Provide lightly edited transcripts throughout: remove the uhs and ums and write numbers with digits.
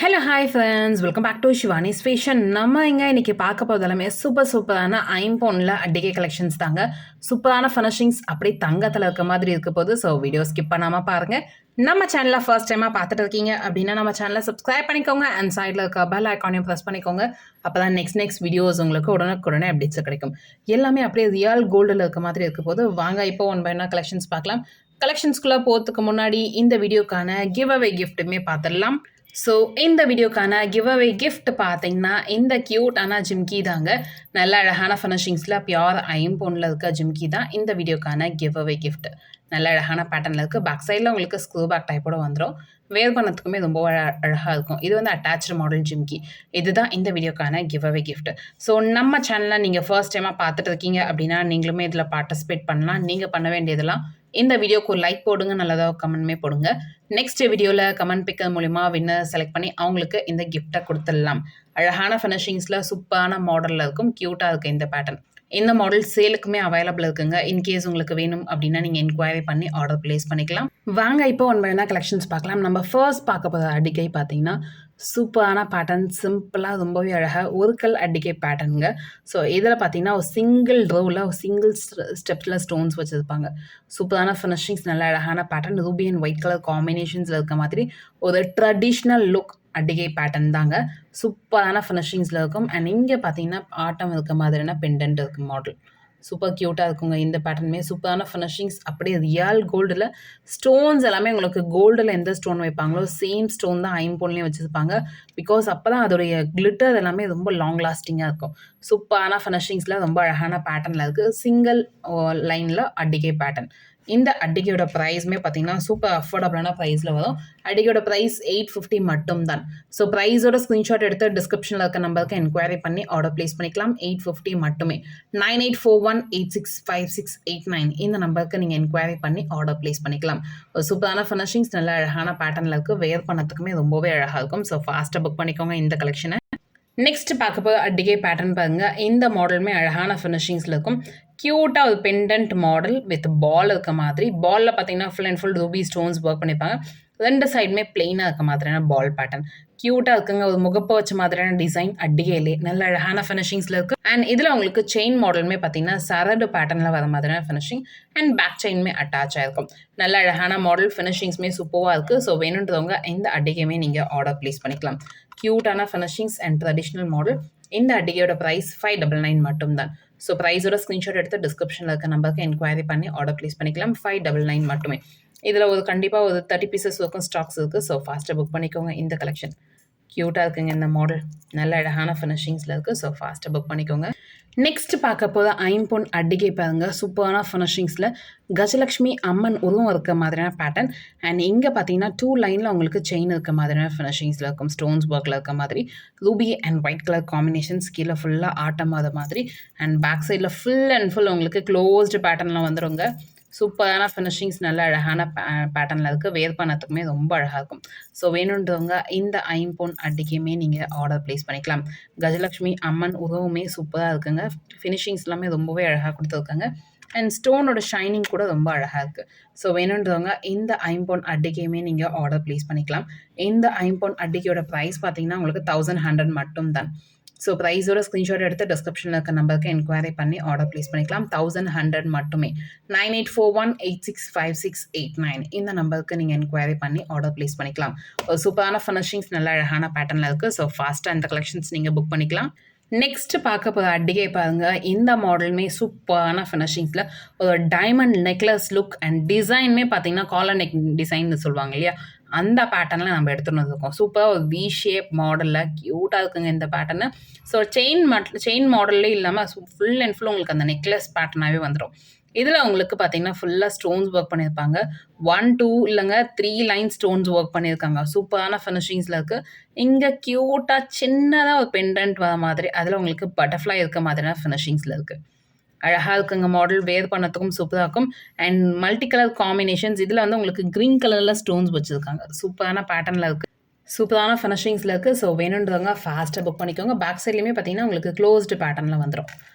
Hello hi friends, welcome back to Shivani's fashion. நம்ம இங்கே இன்றைக்கி பார்க்க போகிறது எல்லாமே சூப்பரான ஐம்பொன்னில் அடிகை கலெக்ஷன்ஸ் தாங்க. சூப்பரான ஃபினிஷிங்ஸ் அப்படி தங்கத்தில் இருக்க மாதிரி இருக்க போது. ஸோ வீடியோ ஸ்கிப் பண்ணாமல் பாருங்கள். நம்ம சேனலில் ஃபர்ஸ்ட் டைமாக பார்த்துட்டு இருக்கீங்க அப்படின்னா நம்ம சேனலை சப்ஸ்கிரைப் பண்ணிக்கோங்க. அண்ட் சைடில் இருக்க பெல் ஐக்கானையும் ப்ரெஸ் பண்ணிக்கோங்க. அப்போ தான் நெக்ஸ்ட் வீடியோஸ் உங்களுக்கு உடனுக்குடனே அப்டேட்ஸ் கிடைக்கும். எல்லாமே அப்படியே ரியல் கோல்டில் இருக்க மாதிரி இருக்க போது. வாங்க இப்போ ஒன் பை ஒன் கலெக்ஷன்ஸ் பார்க்கலாம். கலெக்ஷன்ஸ்குள்ளே போகிறதுக்கு முன்னாடி இந்த வீடியோக்கான கிவ் அவே கிஃப்ட்டுமே பார்த்துடலாம். ஸோ இந்த வீடியோக்கான கிவ் அவே கிஃப்ட் பார்த்தீங்கன்னா இந்த க்யூட்டான ஜிம்கி தாங்க. நல்ல அழகான ஃபினிஷிங்ஸில் பியோர் ஐம்பொன்னில் இருக்க ஜிம்கி தான் இந்த வீடியோக்கான கிவ் அவே கிஃப்ட். நல்ல அழகான பேட்டர்னில் இருக்குது. பேக் சைடில் உங்களுக்கு ஸ்க்ரூ பேக் டைப்போட வந்துடும். வேர் பண்ணத்துக்குமே ரொம்ப அழகாக இருக்கும். இது வந்து அட்டாச்சு மாடல் ஜிம்கி. இதுதான் இந்த வீடியோக்கான கிவ் அவே கிஃப்ட். ஸோ நம்ம சேனலில் நீங்கள் ஃபர்ஸ்ட் டைமாக பார்த்துட்டு இருக்கீங்க அப்படின்னா நீங்களுமே இதில் பார்ட்டிசிபேட் பண்ணலாம். நீங்கள் பண்ண வேண்டியதெல்லாம் இந்த வீடியோக்கு ஒரு லைக் போடுங்க, நல்லதாக கமெண்ட்மே போடுங்க. நெக்ஸ்ட் வீடியோவில் கமெண்ட் பிக்கர் மூலிமா வின்னர் செலக்ட் பண்ணி அவங்களுக்கு இந்த கிஃப்ட்டை கொடுத்துடலாம். அழகான ஃபினிஷிங்ஸில் சூப்பரான மாடலில் இருக்கும். க்யூட்டாக இருக்குது இந்த பேட்டர்ன். இந்த மாடல் சேலுக்குமே அவைலபிள் இருக்குங்க. இன்கேஸ் உங்களுக்கு வேணும் அப்படின்னா நீங்கள் என்கொயரி பண்ணி ஆர்டர் பிளேஸ் பண்ணிக்கலாம். வாங்க இப்போ ஒன் பை ஒன்னா கலெக்ஷன்ஸ் பார்க்கலாம். நம்ம ஃபர்ஸ்ட் பார்க்க போகிற அடிக்கை பார்த்தீங்கன்னா சூப்பரான பேட்டர்ன், சிம்பிளாக ரொம்பவே அழகாக ஒரு கல் அடிக்கை பேட்டர்னுங்க. ஸோ இதில் பார்த்தீங்கன்னா ஒரு சிங்கிள் ரோவில் ஒரு சிங்கிள் ஸ்டெப்ஸில் ஸ்டோன்ஸ் வச்சுருப்பாங்க. சூப்பரான ஃபினிஷிங்ஸ், நல்ல அழகான pattern, ruby and white colour காம்பினேஷன்ஸில் இருக்க மாதிரி ஒரு ட்ரெடிஷ்னல் லுக் அடிகை பேட்டர்ன் தாங்க. சூப்பரான ஃபினிஷிங்ஸில் இருக்கும். அண்ட் இங்கே பார்த்தீங்கன்னா ஆட்டம் இருக்க மாதிரியான பெண்டன்ட் இருக்கும் மாடல். சூப்பர் க்யூட்டாக இருக்குங்க. இந்த பேட்டர்னுமே சூப்பரான ஃபினிஷிங்ஸ், அப்படியே ரியல் கோல்டில் ஸ்டோன்ஸ் எல்லாமே உங்களுக்கு கோல்டில் எந்த ஸ்டோன் வைப்பாங்களோ சேம் ஸ்டோன் தான் ஐம்பொன்லேயும் வச்சுருப்பாங்க. பிகாஸ் அப்போ தான் அதோடைய கிளிட்டர் எல்லாமே ரொம்ப லாங் லாஸ்டிங்காக இருக்கும். சூப்பரான ஃபினிஷிங்ஸில் ரொம்ப அழகான பேட்டர்னில் இருக்குது. சிங்கிள் லைனில் அடிகை பேட்டர்ன். இந்த அடிகையோட ப்ரைஸுமே பார்த்தீங்கன்னா சூப்பர் அஃபோர்டபுளான ப்ரைஸில் வரும். அடிகையோட ப்ரைஸ் 850 மட்டும் தான். ஸோ ப்ரைஸோட ஸ்க்ரீன்ஷாட் எடுத்து டிஸ்கிரிப்ஷனில் இருக்க நம்பருக்கு என்கொயரி பண்ணி ஆர்டர் ப்ளேஸ் பண்ணிக்கலாம். 850 மட்டுமே. 9841865689 இந்த நம்பருக்கு நீங்கள் என்கொயரி பண்ணி ஆர்டர் ப்ளேஸ் பண்ணிக்கலாம். ஒரு சூப்பரான ஃபினிஷிங்ஸ், நல்ல அழகான பேட்டர்னில் இருக்குது. வேர் பண்ணத்துக்குமே ரொம்பவே அழகாக இருக்கும். ஸோ ஃபாஸ்ட்டாக புக் பண்ணிக்கோங்க இந்த கலெக்ஷனை. நெக்ஸ்ட் பார்க்க போது அடிகை பேட்டர்ன் பாருங்க. இந்த மாடலுமே அழகான ஃபினிஷிங்ஸில் இருக்கும். க்யூட்டாக ஒரு பெண்டன்ட் மாடல் வித் பால் இருக்க மாதிரி. பாலில் பார்த்தீங்கன்னா full and full Ruby stones work பண்ணியிருப்பாங்க. ரெண்டு சைடுமே பிளெயினாக இருக்க மாதிரியான பால் பேட்டர்ன் க்யூட்டாக இருக்குங்க. ஒரு முகப்பை வச்ச மாதிரியான டிசைன் அடிகையிலே நல்ல அழகான ஃபினிஷிங்ஸில் இருக்குது. அண்ட் இதில் உங்களுக்கு செயின் மாடலுமே பார்த்தீங்கன்னா சரடு பேட்டர்னில் வர மாதிரியான ஃபினிஷிங் அண்ட் பேக் செயின்மே அட்டாச் ஆகிருக்கும். நல்ல அழகான மாடல், ஃபினிஷிங்ஸுமே சூப்பராக இருக்குது. ஸோ வேணுன்றவங்க இந்த அடிகையுமே நீங்கள் ஆர்டர் ப்ளேஸ் பண்ணிக்கலாம். க்யூட்டான ஃபினிஷிங்ஸ் அண்ட் ட்ரெடிஷ்னல் மாடல். இந்த அடிகையோட ப்ரைஸ் 599 மட்டும் தான். ஸோ ப்ரைஸோட ஸ்க்ரீன்ஷாட் எடுத்து டிஸ்கிரிப்ஷனில் இருக்க நம்பருக்கு என்கொயரி பண்ணி ஆர்டர் ப்ளேஸ் பண்ணிக்கலாம். 599 மட்டுமே. இதில் கண்டிப்பாக ஒரு 30 பீசஸ் வரைக்கும் ஸ்டாக்ஸ் இருக்குது. ஸோ ஃபாஸ்ட்டாக புக் பண்ணிக்கோங்க இந்த கலெக்ஷன். க்யூட்டாக இருக்குங்க இந்த மாடல். நல்ல அழகான ஃபினிஷிங்ஸில் இருக்குது. ஸோ ஃபாஸ்ட்டாக புக் பண்ணிக்கோங்க. நெக்ஸ்ட் பார்க்க போது ஐம்பொன் அடிகை பாருங்க. சூப்பரான ஃபினிஷிங்ஸில் கஜலக்ஷ்மி அம்மன் உருவம் இருக்க மாதிரியான பேட்டர்ன். அண்ட் இங்கே பார்த்தீங்கன்னா 2 லைனில் உங்களுக்கு செயின் இருக்க மாதிரியான ஃபினிஷிங்ஸில் இருக்கும். ஸ்டோன்ஸ் ஒர்க்கில் இருக்க மாதிரி Ruby and white colour combinations. கீழே ஃபுல்லாக ஆட்டம் ஆத மாதிரி. அண்ட் பேக் சைடில் ஃபுல் அண்ட் ஃபுல் உங்களுக்கு க்ளோஸ்டு பேட்டர்னில் வந்துடுங்க. சூப்பரான ஃபினிஷிங்ஸ், நல்ல அழகான பேட்டர்னில் இருக்குது. வேர் பண்ணத்துக்குமே ரொம்ப அழகாக இருக்கும். ஸோ வேணுன்றவங்க இந்த ஐம்பொன் அடிக்கையுமே நீங்கள் ஆர்டர் ப்ளேஸ் பண்ணிக்கலாம். கஜலக்ஷ்மி அம்மன் உருவமே சூப்பராக இருக்குங்க. ஃபினிஷிங்ஸ் எல்லாமே ரொம்பவே அழகாக கொடுத்துருக்காங்க. அண்ட் ஸ்டோனோட ஷைனிங் கூட ரொம்ப அழகாக இருக்குது. ஸோ வேணுன்றவங்க இந்த ஐம்பொன் அடிக்கையுமே நீங்கள் ஆர்டர் ப்ளேஸ் பண்ணிக்கலாம். இந்த ஐம்பொன் அடிக்கையோட ப்ரைஸ் பார்த்தீங்கன்னா உங்களுக்கு 1100 மட்டும் தான். ஸோ ப்ரைஸோட ஸ்க்ரீன்ஷாட் எடுத்து டிஸ்கிரிப்ஷனில் இருக்க நம்பருக்கு என்கொயரி பண்ணி ஆர்டர் ப்ளேஸ் பண்ணிக்கலாம். 1100 மட்டுமே. 9841865689 இந்த நம்பருக்கு நீங்கள் என்கொயரி பண்ணி ஆர்டர் ப்ளேஸ் பண்ணிக்கலாம். ஒரு சூப்பரான ஃபினிஷிங்ஸ், நல்ல அழகான பேட்டர்னில் இருக்குது. ஸோ ஃபாஸ்ட்டாக இந்த கலெக்ஷன்ஸ் நீங்கள் புக் பண்ணிக்கலாம். நெக்ஸ்ட் பார்க்க போகிற அடிகை பாருங்க. இந்த மாடலுமே சூப்பரான ஃபினிஷிங்ஸில் ஒரு டைமண்ட் நெக்லஸ் லுக் அண்ட் டிசைனுமே பார்த்தீங்கன்னா காலர் நெக் டிசைன்னு சொல்லுவாங்க இல்லையா, அந்த பேட்டர்னில் நம்ம எடுத்துகிட்டு வந்துருக்கோம். சூப்பராக ஒரு வி ஷேப் மாடலில் க்யூட்டாக இருக்குங்க இந்த பேட்டர்னு. ஸோ செயின் மாடல்லே இல்லாமல் ஃபுல் அண்ட் ஃபுல் உங்களுக்கு அந்த நெக்லஸ் பேட்டர்னாகவே வந்துடும். இதில் உங்களுக்கு பார்த்தீங்கன்னா ஃபுல்லாக ஸ்டோன்ஸ் ஒர்க் பண்ணியிருப்பாங்க. 1 2 இல்லைங்க 3 லைன் ஸ்டோன்ஸ் ஒர்க் பண்ணியிருக்காங்க. சூப்பரான ஃபினிஷிங்ஸில் இருக்குது. இங்கே க்யூட்டாக சின்னதாக ஒரு பெண்டன்ட் வர மாதிரி, அதில் உங்களுக்கு பட்டர்ஃப்ளை இருக்க மாதிரியான ஃபினிஷிங்ஸில் இருக்குது. அழகாக இருக்குங்க மாடல். வேர் பண்ணத்துக்கும் சூப்பராக இருக்கும். And multi colour combinations. இதில் வந்து உங்களுக்கு க்ரீன் கலரில் ஸ்டோன்ஸ் வச்சுருக்காங்க. சூப்பரான பேட்டர்னில் இருக்குது. சூப்பரான ஃபினிஷிங்ஸில் இருக்குது. ஸோ வேணுன்றவங்க ஃபாஸ்ட்டாக புக் பண்ணிக்கோங்க. பேக் சைட்லேயுமே பார்த்தீங்கன்னா உங்களுக்கு க்ளோஸ்டு பேட்டர்னில் வந்துடும்.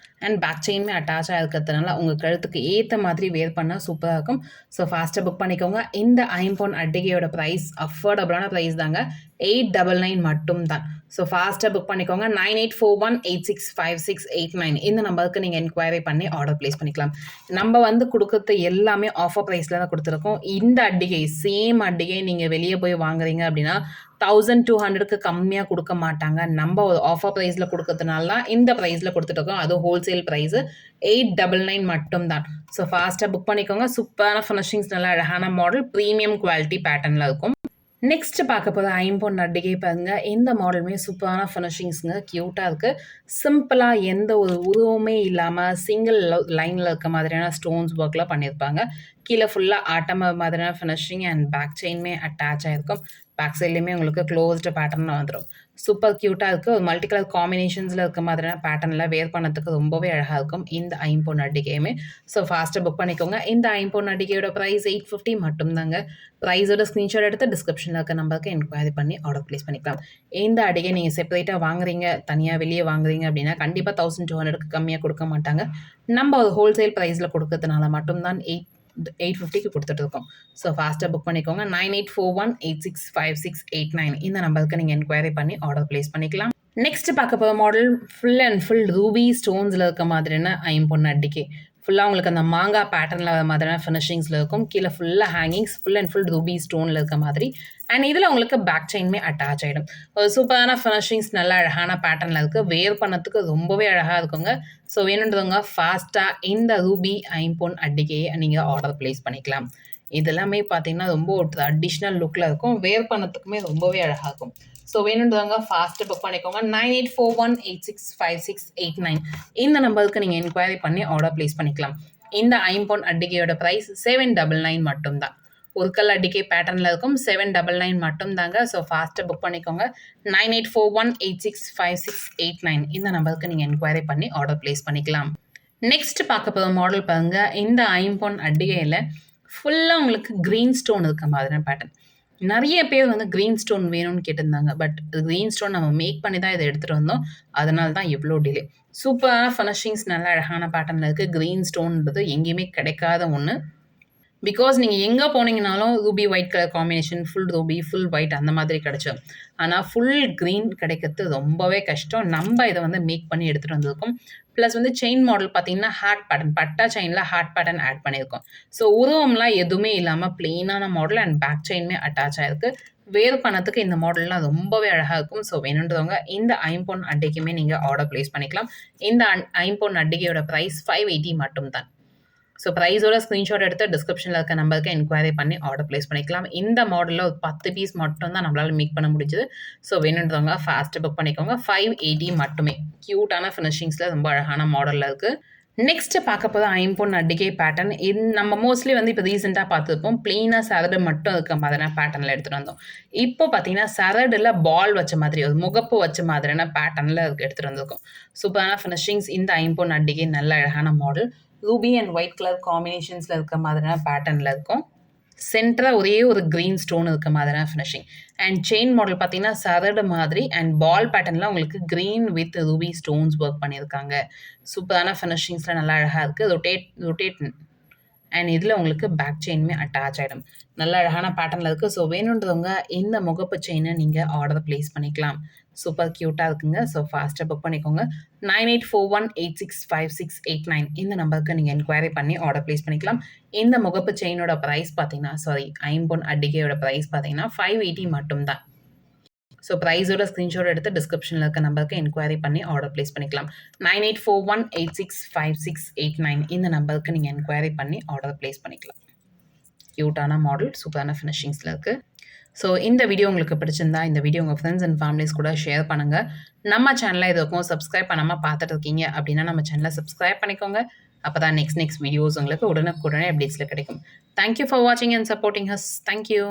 அண்ட் பேக் செயினுமே அட்டாச்சாக இருக்கிறதுனால உங்கள் கழுத்துக்கு ஏற்ற மாதிரி வேர் பண்ணால் சூப்பராக இருக்கும். ஸோ ஃபாஸ்ட்டாக புக் பண்ணிக்கோங்க. இந்த ஐம்பொன் அட்டிகையோட ப்ரைஸ் அஃபோர்டபுளான ப்ரைஸ் தாங்க, 899 மட்டும் தான். ஸோ ஃபாஸ்ட்டாக புக் பண்ணிக்கோங்க. 9841865689 இந்த நம்பருக்கு நீங்கள் என்கொயரி பண்ணி ஆர்டர் ப்ளேஸ் பண்ணிக்கலாம். நம்ம வந்து கொடுக்குறது எல்லாமே ஆஃபர் ப்ரைஸில் தான் கொடுத்துருக்கோம். இந்த அட்டிகை சேம் அட்டிகை நீங்கள் வெளியே போய் வாங்குறீங்க அப்படின்னா 1200க்கு கம்மியாக கொடுக்க மாட்டாங்க. நம்ம ஒரு ஆஃபர் ப்ரைஸில் கொடுக்கறதுனால தான் இந்த ப்ரைஸில் கொடுத்துட்ருக்கோம். அதுவும் ஹோல்சேல் ப்ரைஸு 899 மட்டும் தான். ஸோ ஃபாஸ்ட்டாக புக் பண்ணிக்கோங்க. சூப்பரான ஃபினிஷிங்ஸ், நல்ல அழகான மாடல், ப்ரீமியம் குவாலிட்டி பேட்டர்னில் இருக்கும். நெக்ஸ்ட் பார்க்க போகிற ஐம்பொன் அட்டிகை பாருங்க. இந்த மாடலுமே சூப்பரான ஃபினிஷிங்ஸுங்க, க்யூட்டாக இருக்குது. சிம்பிளாக எந்த ஒரு உருவமே இல்லாமல் சிங்கிள் லைனில் இருக்க மாதிரியான ஸ்டோன்ஸ் ஒர்க்லாம் பண்ணியிருப்பாங்க. கீழே ஃபுல்லாக ஆட்டம மாதிரியான ஃபினிஷிங் அண்ட் பேக் செயின்மே அட்டாச் ஆகிருக்கும். பேக் சைட்லேயுமே உங்களுக்கு க்ளோஸ்டு பேட்டர்னில் வந்துடும். சூப்பர் க்யூட்டாக இருக்குது. ஒரு மல்டி கலர் காம்பினேஷன்ஸில் இருக்க மாதிரியான பேட்டர்னில் வேர் பண்ணதுக்கு ரொம்பவே அழகாக இருக்கும் இந்த ஐம்பொன் அட்டிகையுமே. ஸோ ஃபாஸ்ட்டாக புக் பண்ணிக்கோங்க. இந்த ஐம்பொன் அட்டிகையோட ப்ரைஸ் 850 மட்டும்தாங்க. ப்ரைஸோட ஸ்க்ரீன்ஷாட் எடுத்து டிஸ்கிரிப்ஷனில் இருக்க நம்பருக்கு என்கொயரி பண்ணி ஆர்டர் ப்ளேஸ் பண்ணிக்கலாம். இந்த அட்டிகை நீங்கள் செப்பரேட்டாக வாங்குறீங்க, தனியாக வெளியே வாங்குறீங்க அப்படின்னா கண்டிப்பாக 1200க்கு கம்மியாக கொடுக்க மாட்டாங்க. நம்ம ஒரு ஹோல்சேல் ப்ரைஸில் கொடுக்கறதுனால மட்டும்தான் 850க்கு கொடுத்துட்ருக்கோம். ஸோ ஃபாஸ்ட்டாக புக் பண்ணிக்கோங்க. 9841865689 இந்த நம்பருக்கு நீங்கள் என்கொயரி பண்ணி ஆர்டர் ப்ளேஸ் பண்ணிக்கலாம். நெக்ஸ்ட் பார்க்க போகிற model full and full ruby ஸ்டோன்ஸில் இருக்க மாதிரியான ஐம்பொன் அட்டிகை. ஃபுல்லாக உங்களுக்கு அந்த மாங்காய் பேட்டர்னில் வர மாதிரியான ஃபினிஷிங்ஸில் இருக்கும். கீழே ஃபுல்லாக hangings, full and full ruby ஸ்டோனில் இருக்க மாதிரி. அண்ட் இதில் உங்களுக்கு பேக் செயின்மே அட்டாச் ஆகிடும். ஒரு சூப்பரான ஃபினிஷிங்ஸ், நல்ல அழகான பேட்டர்னில் இருக்குது. வேர் பண்ணத்துக்கு ரொம்பவே அழகாக இருக்குங்க. ஸோ வேணுன்றவங்க ஃபாஸ்ட்டாக இந்த ரூபி ஐம்பொன் அட்டிகையை நீங்கள் ஆர்டர் ப்ளேஸ் பண்ணிக்கலாம். இதெல்லாமே பார்த்தீங்கன்னா ரொம்ப ஒரு ட்ரெடிஷ்னல் லுக்கில் இருக்கும். வேர் பண்ணத்துக்குமே ரொம்பவே அழகாக இருக்கும். ஸோ வேணுன்றவங்க ஃபாஸ்ட்டு புக் பண்ணிக்கோங்க. 9841865689 இந்த நம்பருக்கு நீங்கள் என்கொயரி பண்ணி ஆர்டர் ப்ளேஸ் பண்ணிக்கலாம். இந்த ஐம்பொன் அட்டிகையோட ப்ரைஸ் 799 மட்டும்தான். ஒரு கல் அட்டிகை பேட்டர்னில் இருக்கும். 799 மட்டும்தாங்க. ஸோ ஃபாஸ்ட்டாக புக் பண்ணிக்கோங்க. 9841865689 இந்த நம்பருக்கு நீங்கள் என்கொயரி பண்ணி ஆர்டர் ப்ளேஸ் பண்ணிக்கலாம். நெக்ஸ்ட் பார்க்க போகிற மாடல் பாருங்க. இந்த ஐம்பொன் அட்டிகையில் ஃபுல்லாக உங்களுக்கு க்ரீன் ஸ்டோன் இருக்க மாதிரியான பேட்டர்ன். நிறைய பேர் வந்து க்ரீன் ஸ்டோன் வேணும்னு கேட்டிருந்தாங்க. பட் க்ரீன் ஸ்டோன் நம்ம மேக் பண்ணி தான் இதை எடுத்துகிட்டு வந்தோம். அதனால தான் எவ்வளோ டிலே. சூப்பரான ஃபினிஷிங்ஸ், நல்ல அழகான பேட்டர்னில் இருக்குது. க்ரீன் ஸ்டோன்றது எங்கேயுமே கிடைக்காத ஒன்று. பிகாஸ் நீங்கள் எங்கே போனீங்கனாலும் ruby white colour combination, full ruby, full white அந்த மாதிரி கிடச்சோம். ஆனால் ஃபுல் க்ரீன் கிடைக்கிறது ரொம்பவே கஷ்டம். நம்ம இதை வந்து மேக் பண்ணி எடுத்துகிட்டு வந்திருக்கோம். ப்ளஸ் வந்து செயின் மாடல் பார்த்தீங்கன்னா ஹார்ட் பேட்டர்ன், பட்டா செயினில் ஹார்ட் பேட்டர்ன் ஆட் பண்ணியிருக்கோம். ஸோ உருவம்லாம் எதுவுமே இல்லாமல் பிளெயினான மாடல் அண்ட் பேக் செயின்மே அட்டாச் ஆகிருக்கு. வேர் பண்ணத்துக்கு இந்த மாடல்லாம் ரொம்பவே அழகாக இருக்கும். ஸோ வேணுன்றவங்க இந்த ஐம்பொன் அட்டிகையுமே நீங்கள் ஆர்டர் ப்ளேஸ் பண்ணிக்கலாம். இந்த ஐம்பொன் அட்டிகையோட ப்ரைஸ் 580 மட்டும் தான். ஸோ ப்ரைஸோட ஸ்க்ரீன்ஷாட் எடுத்து டிஸ்கிரிப்ஷனில் இருக்க நம்பருக்கு என்கொயரி பண்ணி ஆர்டர் ப்ளேஸ் பண்ணிக்கலாம். இந்த மாடலில் ஒரு 10 பீஸ் மட்டும் தான் நம்மளால் மேக் பண்ண முடிஞ்சுது. ஸோ வேணுன்றவங்க ஃபாஸ்ட்டு புக் பண்ணிக்கோங்க. 580 மட்டுமே. க்யூட்டான ஃபினிஷிங்ஸில் ரொம்ப அழகான மாடலில் இருக்குது. நெக்ஸ்ட்டு பார்க்க போகிற ஐம்பொன் அட்டிகை பேட்டர்ன். நம்ம மோஸ்ட்லி வந்து இப்போ ரீசெண்டாக பார்த்துருப்போம். ப்ளெயினாக சரடு மட்டும் இருக்க மாதிரியான பேட்டர்னில் எடுத்துகிட்டு வந்தோம். இப்போ பார்த்தீங்கன்னா சரடில் பால் வச்ச மாதிரி, ஒரு முகப்பு வச்ச மாதிரியான பேட்டர்னில் எடுத்துகிட்டு வந்திருக்கோம். சூப்பரான ஃபினிஷிங்ஸ். இந்த ஐம்பொன் அட்டிகை நல்ல அழகான model. Ruby and white colour காம்பினேஷன்ஸில் இருக்க மாதிரியான பேட்டர்னில் இருக்கும். சென்டராக ஒரே ஒரு க்ரீன் ஸ்டோன் இருக்க மாதிரியான ஃபினிஷிங். அண்ட் செயின் மாடல் பார்த்தீங்கன்னா சரடு மாதிரி அண்ட் பால் பேட்டர்னில் உங்களுக்கு green with Ruby stones work பண்ணியிருக்காங்க. சூப்பரான ஃபினிஷிங்ஸில் நல்லா அழகாக இருக்குது. ரொட்டேட் அண்ட் இதில் உங்களுக்கு பேக் செயினுமே அட்டாச் ஆகிடும். நல்ல அழகான பேட்டர்னில் இருக்குது. ஸோ வேணுன்றவங்க இந்த முகப்பு செயினை நீங்கள் ஆர்டர் ப்ளேஸ் பண்ணிக்கலாம். சூப்பர் க்யூட்டாக இருக்குங்க. ஸோ ஃபாஸ்ட்டாக புக் பண்ணிக்கோங்க. 9841865689 இந்த நம்பருக்கு நீங்கள் என்கொயரி பண்ணி ஆர்டர் ப்ளேஸ் பண்ணிக்கலாம். இந்த முகப்பு செயினோட ப்ரைஸ் பார்த்தீங்கன்னா ஐம்பொன் அட்டிகையோட ப்ரைஸ் பார்த்தீங்கன்னா 580 மட்டும்தான். ஸோ ப்ரைஸோட ஸ்க்ரீன்ஷாட் எடுத்து டிஸ்கிரிப்ஷனில் இருக்க நம்பருக்கு என்கொயரி பண்ணி ஆர்டர் ப்ளேஸ் பண்ணிக்கலாம். 9841865689 இந்த நம்பருக்கு நீங்கள் என்கொயரி பண்ணி ஆர்டர் ப்ளேஸ் பண்ணிக்கலாம். க்யூட்டான மாடல், சூப்பரான ஃபினிஷிங்ஸில் இருக்குது. ஸோ இந்த வீடியோ உங்களுக்கு பிடிச்சிருந்தா இந்த வீடியோ உங்கள் ஃப்ரெண்ட்ஸ் அண்ட் ஃபேமிலிஸ் கூட ஷேர் பண்ணுங்கள். நம்ம சேனலில் இது வரைக்கும் சப்ஸ்கிரைப் பண்ணாமல் பார்த்துட்டு இருக்கீங்க அப்படின்னா நம்ம சேனலை சப்ஸ்கிரைப் பண்ணிக்கோங்க. அப்போ தான் நெக்ஸ்ட் வீடியோஸ் உங்களுக்கு உடனுக்குடனே அப்டேட்ஸில் கிடைக்கும். தேங்க்யூ ஃபார் வாட்சிங் அண்ட் சப்போர்ட்டிங் ஹஸ். தேங்க்யூ.